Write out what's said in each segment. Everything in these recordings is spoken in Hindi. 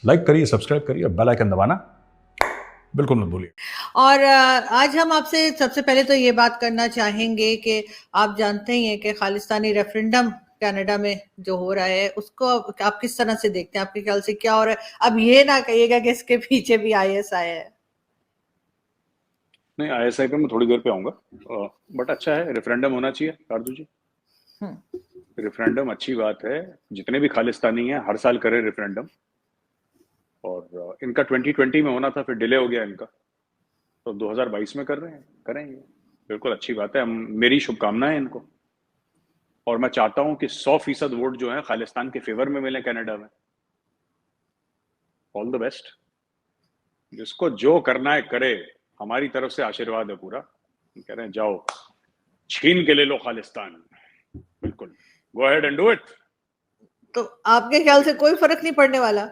लाइक करिए, सब्सक्राइब करिए और बेल आइकन दबाना बिल्कुल मत भूलिए। और आज हम आपसे सबसे पहले तो ये बात करना चाहेंगे कि आप जानते ही हैं कि खालिस्तानी रेफरेंडम कनाडा में जो हो रहा है उसको आप किस तरह से देखते हैं? आपके ख्याल से क्या हो रहा है? अब ये ना कहिएगा कि इसके पीछे भी आईएसआई है। नहीं, आईएसआई पे मैं थोड़ी देर पे आऊंगा। बट अच्छा है, रेफरेंडम होना चाहिए आरजू जी। हम्म। रेफरेंडम अच्छी बात है। जितने भी खालिस्तानी हैं हर साल करें रेफरेंडम। और इनका 2020 में होना था, फिर डिले हो गया इनका, तो 2022 में कर रहे हैं, करेंगे। बिल्कुल अच्छी बात है। हम मेरी शुभकामनाएं इनको। और मैं चाहता हूं कि 100% वोट जो है खालिस्तान के फेवर में मिले कनाडा में। All the best. जिसको जो करना है करे। हमारी तरफ से आशीर्वाद है पूरा। कह रहे हैं जाओ छीन के ले लो खालिस्तान। बिल्कुल, go ahead and do it. तो आपके ख्याल से कोई फर्क नहीं पड़ने वाला?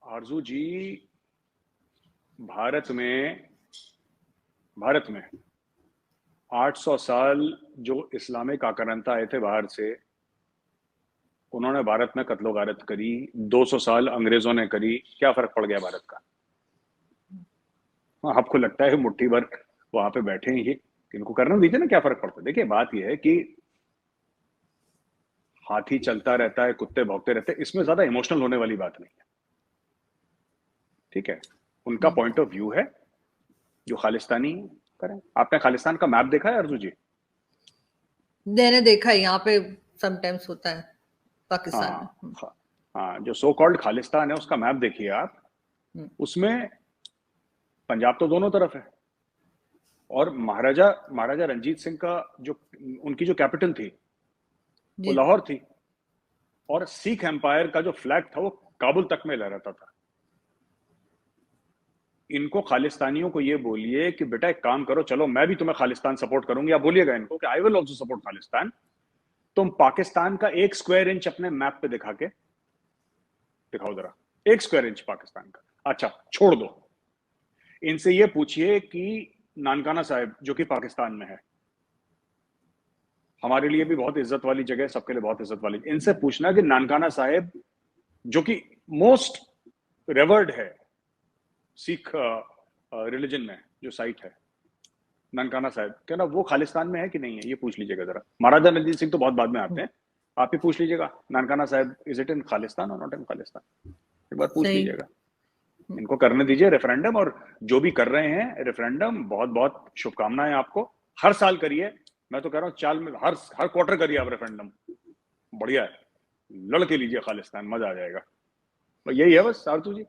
आरजू जी, भारत में 800 साल जो इस्लामिक आक्रांता आए थे बाहर से, उन्होंने भारत में कत्लो गारत करी। 200 साल अंग्रेजों ने करी। क्या फर्क पड़ गया भारत का? आपको लगता है मुट्ठी भर वहां पे बैठे हैं ये? इनको करना दीजिए ना, क्या फर्क पड़ता है? देखिए, बात यह है कि हाथी चलता रहता है, कुत्ते भौंकते रहते हैं, इसमें ज्यादा इमोशनल होने वाली बात नहीं है। ठीक है, उनका पॉइंट ऑफ व्यू है जो खालिस्तानी करें। आपने खालिस्तान का मैप देखा है अर्जू जी? मैंने देखा है, यहाँ पे समटाइम्स होता है पाकिस्तान में। हाँ। हाँ, जो सो कॉल्ड खालिस्तान है उसका मैप देखिए आप। हम्म। उसमें पंजाब तो दोनों तरफ है। और महाराजा महाराजा रंजीत सिंह का जो उनकी जो कैपिटल थी वो जी। लाहौर थी। और सिख एम्पायर का जो फ्लैग था वो काबुल तक में लहराता था। इनको खालिस्तानियों को ये बोलिए कि बेटा एक काम करो, चलो मैं भी तुम्हें खालिस्तान सपोर्ट करूंगी। आप बोलिएगा इनको कि I will also support Khalistan. तुम पाकिस्तान का 1 स्क्वायर इंच अपने मैप पे दिखाओ जरा। 1 स्क्वायर इंच पाकिस्तान का। अच्छा, छोड़ दो। इनसे ये पूछिए कि नानकाना साहिब जो कि पाकिस्तान में है, हमारे लिए भी बहुत इज्जत वाली जगह है, सबके लिए बहुत इज्जत वाली। इनसे पूछना कि नानकाना साहिब जो कि मोस्ट रेवर्ड है सिख रिलीजन में, जो साइट है ननकाना साहिब, क्या ना वो खालिस्तान में है कि नहीं है? ये पूछ लीजिएगा जरा। महाराजा रणजीत सिंह तो बहुत बाद में आते हैं। आप ही पूछ लीजिएगा Nankana Sahib is it in Khalistan और नॉट इन खालिस्तान। एक बार पूछ सही। लीजिएगा। इनको करने दीजिए रेफरेंडम। और जो भी कर रहे हैं रेफरेंडम, बहुत बहुत शुभकामनाएं आपको। हर साल करिए। मैं तो कह रहा हूँ चाल में हर हर क्वार्टर करिए आप रेफरेंडम। बढ़िया है। लड़के लीजिए खालिस्तान, मजा आ जाएगा। तो यही है बस आरतू जी।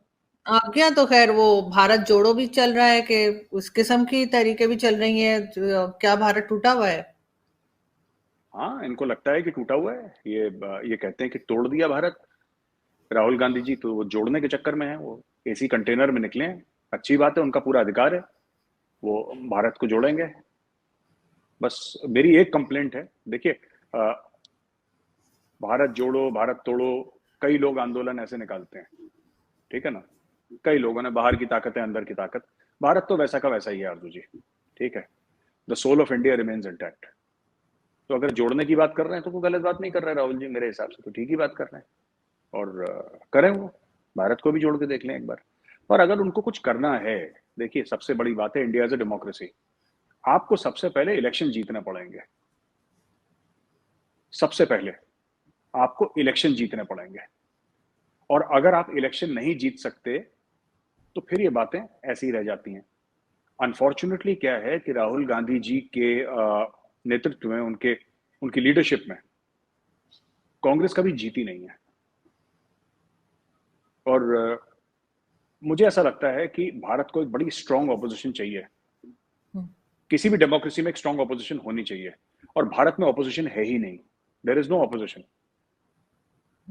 आपके यहाँ तो खैर वो भारत जोड़ो भी चल रहा है कि उस किस्म की तरीके भी चल रही हैं, क्या भारत टूटा हुआ है? हाँ, इनको लगता है कि टूटा हुआ है। ये कहते हैं कि तोड़ दिया भारत। राहुल गांधी जी तो वो जोड़ने के चक्कर में है। वो एसी कंटेनर में निकले हैं। अच्छी बात है, उनका पूरा अधिकार है। वो भारत को जोड़ेंगे। बस मेरी एक कंप्लेंट है। देखिए, भारत जोड़ो भारत तोड़ो, कई लोग आंदोलन ऐसे निकालते हैं। ठीक है ना? कई लोगों ने बाहर की ताकत है, अंदर की ताकत। भारत तो वैसा का वैसा ही है आरजू जी। ठीक है। The soul of India remains intact. तो अगर जोड़ने की बात कर रहे हैं तो कोई गलत बात नहीं कर रहे हैं राहुल जी, मेरे हिसाब से तो ठीक ही बात कर रहे हैं। और करें वो। भारत को भी जोड़ के देख लें एक बार। और अगर उनको कुछ करना है, देखिए सबसे बड़ी बात है इंडिया एज ए डेमोक्रेसी। आपको सबसे पहले इलेक्शन जीतने पड़ेंगे। सबसे पहले आपको इलेक्शन जीतने पड़ेंगे। और अगर आप इलेक्शन नहीं जीत सकते तो फिर ये बातें ऐसी ही रह जाती हैं। अनफॉर्चुनेटली क्या है कि राहुल गांधी जी के नेतृत्व में, उनके उनकी लीडरशिप में कांग्रेस कभी जीती नहीं है। और मुझे ऐसा लगता है कि भारत को एक बड़ी स्ट्रांग ऑपोजिशन चाहिए। किसी भी डेमोक्रेसी में एक स्ट्रांग ऑपोजिशन होनी चाहिए। और भारत में ऑपोजिशन है ही नहीं। There is no opposition.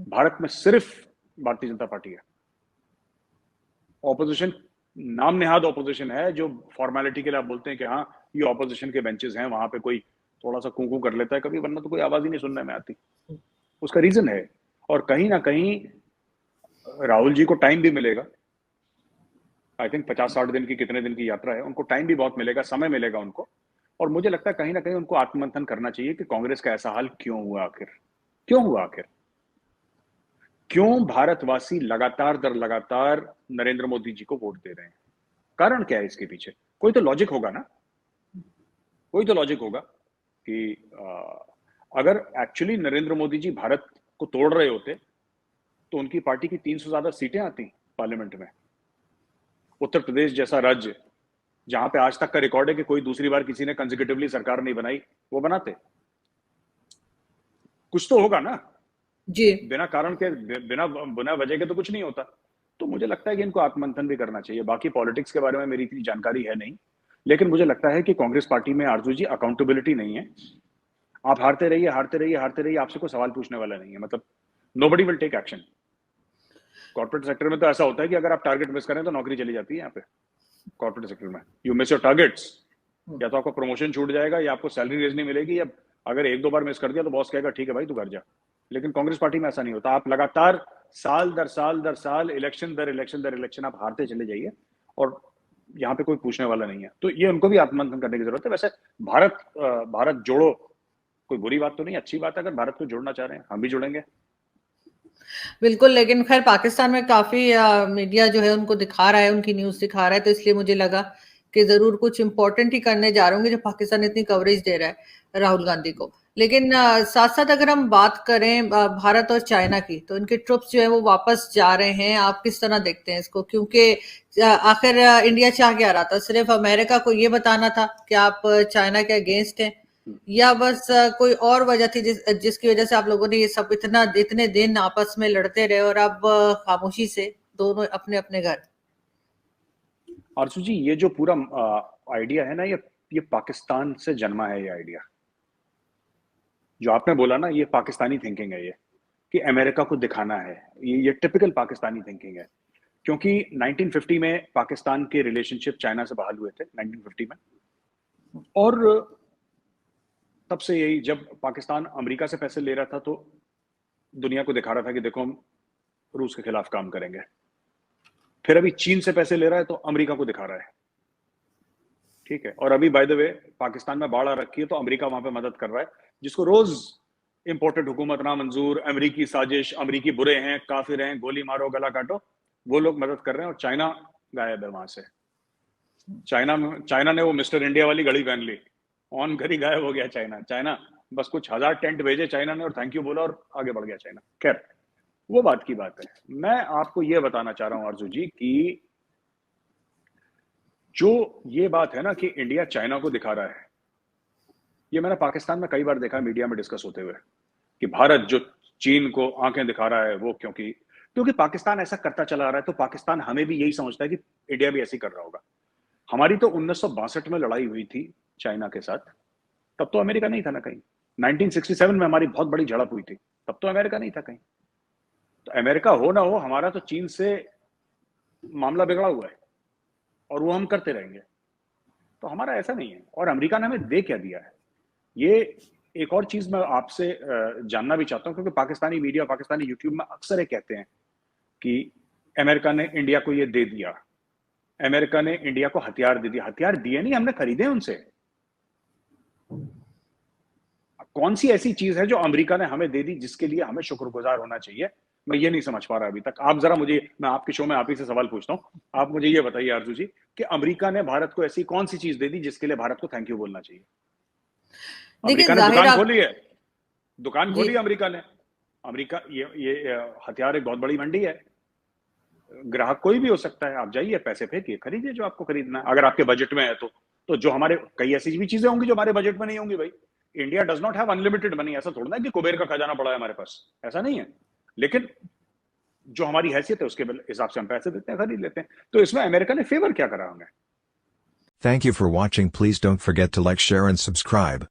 Bharat में सिर्फ भारतीय जनता पार्टी है ऑपोजिशन। नाम नेहाद ऑपोजिशन है, जो फॉर्मेलिटी के लिए आप बोलते हैं कि हाँ ये ऑपोजिशन के बेंचेस हैं, वहां पे कोई थोड़ा सा कूकू कर लेता है कभी, वरना तो कोई आवाज ही नहीं सुनने में आती। उसका रीजन है। और कहीं ना कहीं राहुल जी को टाइम भी मिलेगा। आई थिंक 50-60 दिन की, कितने दिन की यात्रा है, उनको टाइम भी बहुत मिलेगा, समय मिलेगा उनको। और मुझे लगता है कहीं ना कहीं उनको आत्ममंथन करना चाहिए कि कांग्रेस का ऐसा हाल क्यों हुआ आखिर। क्यों हुआ आखिर? क्यों भारतवासी लगातार दर लगातार नरेंद्र मोदी जी को वोट दे रहे हैं? कारण क्या है इसके पीछे? कोई तो लॉजिक होगा ना, कोई तो लॉजिक होगा कि अगर एक्चुअली नरेंद्र मोदी जी भारत को तोड़ रहे होते तो उनकी पार्टी की 300 ज्यादा सीटें आती पार्लियामेंट में। उत्तर प्रदेश जैसा राज्य जहां पे आज तक का रिकॉर्ड है कि कोई दूसरी बार किसी ने कंसेक्यूटिवली सरकार नहीं बनाई, वो बनाते। कुछ तो होगा ना जी। बिना कारण के, बिना बिना वजह के तो कुछ नहीं होता। तो मुझे लगता है कि इनको आत्ममंथन भी करना चाहिए। बाकी पॉलिटिक्स के बारे में मेरी इतनी जानकारी है नहीं, लेकिन मुझे लगता है कि कांग्रेस पार्टी में आरजू जी अकाउंटेबिलिटी नहीं है। आप हारते रहिए, हारते रहिए, हारते रहिए, आपसे कोई सवाल पूछने वाला नहीं है। मतलब nobody will take action. Corporate sector में तो ऐसा होता है कि अगर आप टारगेट मिस करें तो नौकरी चली जाती है। यहाँ पे कॉर्पोरेट सेक्टर में यू मिस योर टारगेट्स, या तो आपका प्रमोशन छूट जाएगा या आपको सैलरी रेज नहीं मिलेगी, या अगर एक दो बार मिस कर दिया तो बॉस कहेगा ठीक है भाई तू घर जा। लेकिन कांग्रेस पार्टी में ऐसा नहीं होता। आप लगातार साल दर साल दर साल, इलेक्शन दर इलेक्शन दर इलेक्शन आप हारते चले जाइए और यहाँ पे कोई पूछने वाला नहीं है। तो ये उनको भी आत्ममंथन करने की जरूरत है। वैसे भारत जोड़ो कोई बुरी बात तो नहीं, अच्छी बात है। अगर भारत को जोड़ना चाह रहे हैं हम भी जुड़ेंगे। बिल्कुल, लेकिन खैर पाकिस्तान में काफी मीडिया जो है उनको दिखा रहा है, उनकी न्यूज दिखा रहा है, तो इसलिए मुझे लगा कि जरूर कुछ इंपॉर्टेंट ही करने जा रहे होंगे जो पाकिस्तान इतनी कवरेज दे रहा है राहुल गांधी को। लेकिन साथ साथ अगर हम बात करें भारत और चाइना की, तो इनके ट्रुप्स जो है वो वापस जा रहे हैं। आप किस तरह देखते हैं इसको? क्योंकि आखिर इंडिया चाह क्या रहा था? सिर्फ अमेरिका को ये बताना था कि आप चाइना के अगेंस्ट हैं, या बस कोई और वजह थी जिसकी वजह से आप लोगों ने ये सब इतने दिन आपस में लड़ते रहे और अब खामोशी से दोनों अपने अपने घर? आरसू जी, ये जो पूरा आइडिया है ना, ये पाकिस्तान से जन्मा है। ये आइडिया जो आपने बोला ना, ये पाकिस्तानी थिंकिंग है। ये कि अमेरिका को दिखाना है, ये टिपिकल पाकिस्तानी थिंकिंग है। क्योंकि 1950 में पाकिस्तान के रिलेशनशिप चाइना से बहाल हुए थे 1950 में, और तब से यही, जब पाकिस्तान अमेरिका से पैसे ले रहा था तो दुनिया को दिखा रहा था कि देखो हम रूस के खिलाफ काम करेंगे। फिर अभी चीन से पैसे ले रहा है तो अमेरिका को दिखा रहा है, ठीक है। और अभी बाय द वे पाकिस्तान में बाढ़ आ रखी है तो अमेरिका वहां पे मदद कर रहा है, जिसको रोज इंपोर्टेड हुकूमत ना मंजूर, अमेरिकी साजिश, अमेरिकी बुरे हैं, काफिर हैं, गोली मारो गला काटो, वो लोग मदद कर रहे हैं। और चाइना गायब है वहां से। चाइना ने वो मिस्टर इंडिया वाली घड़ी पहन ली, ऑन करी, गायब हो गया चाइना। बस कुछ 1000 टेंट भेजे चाइना ने और थैंक यू बोला और आगे बढ़ गया चाइना। खैर, वो बात की बात है। मैं आपको ये बताना चाह रहा हूं आरजू जी कि जो ये बात है ना कि इंडिया चाइना को दिखा रहा है, ये मैंने पाकिस्तान में कई बार देखा है मीडिया में डिस्कस होते हुए कि भारत जो चीन को आंखें दिखा रहा है, वो क्योंकि पाकिस्तान ऐसा करता चला आ रहा है, तो पाकिस्तान हमें भी यही समझता है कि इंडिया भी ऐसे ही कर रहा होगा। हमारी तो 1962 में लड़ाई हुई थी चाइना के साथ, तब तो अमेरिका नहीं था ना कहीं। 1967 में हमारी बहुत बड़ी झड़प हुई थी, तब तो अमेरिका नहीं था कहीं। तो अमेरिका हो ना हो, हमारा तो चीन से मामला बिगड़ा हुआ है और वो हम करते रहेंगे। तो हमारा ऐसा नहीं है। और अमेरिका ने हमें दे क्या दिया है, ये एक और चीज मैं आपसे जानना भी चाहता हूं, क्योंकि पाकिस्तानी मीडिया, पाकिस्तानी यूट्यूब में अक्सर ये कहते हैं कि अमेरिका ने इंडिया को ये दे दिया, अमेरिका ने इंडिया को हथियार दे दिया। हथियार दिए नहीं, हमने खरीदे उनसे। कौन सी ऐसी चीज है जो अमेरिका ने हमें दे दी जिसके लिए हमें शुक्रगुजार होना चाहिए? मैं ये नहीं समझ पा रहा अभी तक। आप जरा मुझे, मैं आपके शो में आप ही से सवाल पूछता हूं, आप मुझे ये बताइए आरजू जी कि अमेरिका ने भारत को ऐसी कौन सी चीज दे दी जिसके लिए भारत को थैंक यू बोलना चाहिए? अमेरिका ने दुकान खोली है, दुकान खोली अमेरिका ने। अमेरिका ये हथियार एक बहुत बड़ी मंडी है, ग्राहक कोई भी हो सकता है। आप जाइए, पैसे फेंकिए, खरीदिए जो आपको खरीदना है, अगर आपके बजट में है तो जो हमारे, कई ऐसी भी चीजें होंगी जो हमारे बजट में नहीं होंगी भाई। India does not have unlimited money. ऐसा थोड़ा ना कि कुबेर का खजाना पड़ा है हमारे पास, ऐसा नहीं है। लेकिन जो हमारी हैसियत है उसके हिसाब से हम पैसे देते हैं, खरीद लेते हैं। तो इसमें अमेरिका ने फेवर क्या करा हमें? Thank you for watching. Please don't forget to like, share and subscribe.